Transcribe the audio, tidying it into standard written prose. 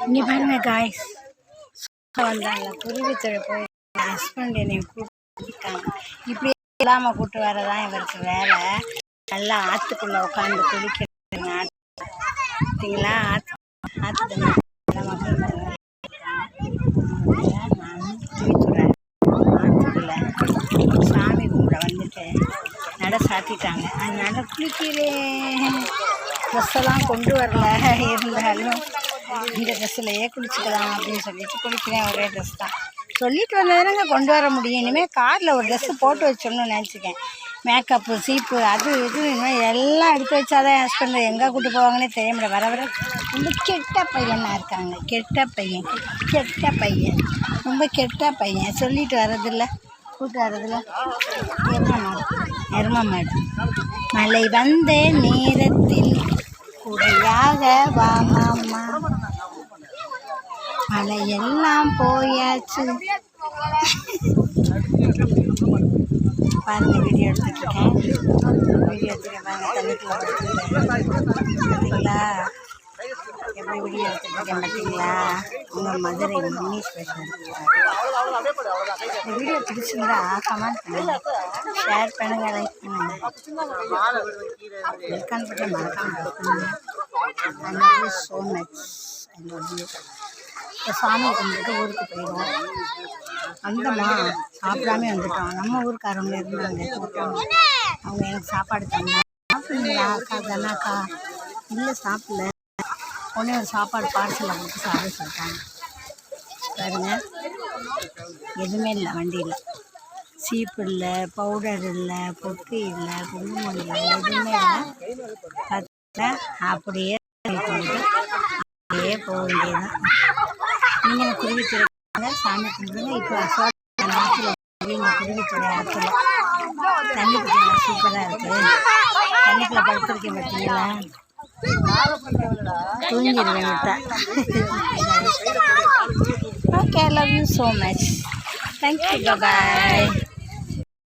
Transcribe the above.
இங்கே பாருங்க காய்ஸ் வந்தாங்க குருவித்துறை போய் ஹஸ்பண்ட் என்னை கூப்பிட்டாங்க. இப்படி இல்லாமல் கூப்பிட்டு வரதான் இவருக்கு வேலை. நல்லா ஆற்றுக்குள்ளே உட்காந்து குளிக்கிறதுங்க. பார்த்தீங்களா ஆற்று மக்கள் நான் குருவித்துறை ஆற்றுக்குள்ளே சாமி கும்பிட வந்துட்டு நட சாத்திட்டாங்க. அதனால குளிக்கிறேன். ட்ரெஸ்ஸெல்லாம் கொண்டு வரல, இருந்தாலும் இந்த ட்ரெஸ்ஸிலையே குளிச்சுக்கலாம் அப்படின்னு சொல்லிட்டு குளிக்கிறேன். ஒரே ட்ரெஸ் தான் சொல்லிட்டு வந்ததுனாங்க கொண்டு வர முடியும். இனிமேல் காரில் ஒரு ட்ரெஸ்ஸு போட்டு வச்சிடணும்னு நினச்சிக்கேன். மேக்கப்பு சீப்பு அது இது இனிமேல் எல்லாம் எடுத்து வச்சாதான் என் ஹஸ்பண்ட் எங்கே கூட்டு போவாங்கன்னே தெரிய முடியாது. வர வர ரொம்ப கெட்ட பையனாக இருக்காங்க. கெட்ட பையன் ரொம்ப கெட்ட பையன். சொல்லிட்டு வர்றதில்ல, கூட்டு வர்றதில்ல. எரும மாடு மழை வந்த நேரத்தில் குடையாக வா மாமா, மழையெல்லாம் போயாச்சு. பாருங்க வீடியோ எடுத்துருக்கேன். பார்த்தீங்களா எப்படி வீடியோ எடுத்துருக்கேன் பார்த்தீங்களா? உங்கள் மதுரை மினி ஸ்பெஷல். இந்த வீடியோ பிடிச்சிருந்தா கமெண்ட் பண்ணுங்க, ஷேர் பண்ணுங்க, லைக் பண்ணுங்க, வெல்கம் பட்டன் மறக்காமல் பண்ணுங்க. I love you so much. I love you. இப்போ சாமி கும்பிட்டு ஊருக்கு போயிடுவோம். வந்தோமா சாப்பிடாமே வந்துட்டோம். நம்ம ஊருக்காரவங்க இருந்தாங்க கூப்பிட்டாங்க. அவங்க எனக்கு சாப்பாடு தந்தாங்க. சாப்பிடுங்களா அக்கா தானாக்கா? இல்லை சாப்பிடல. உடனே ஒரு சாப்பாடு பார்சலில் கொடுத்து சாப்பிட சொல்லிட்டாங்க. பாருங்க எதுவுமே இல்லை வண்டியில். சீப்பு இல்லை, பவுடர் இல்லை, பொட்டு இல்லை, குங்குமம் இல்லை, எதுவுமே இல்லை. பார்த்தா அப்படியே அப்படியே போக வேண்டியதுதான். நீங்கள் குருவித்துறை சாமி கும்பிடுங்க. இப்போ ஆற்றுல இந்த குருவித்துறை ஆற்றுல தண்ணி பார்த்தீங்களா சூப்பராக இருக்குது. தண்ணிக்குள்ளே படுத்துருக்கேன் பார்த்தீங்களா? தூங்கிடுவேன் விட்டா. Okay, I love you so much. Thank you, bye.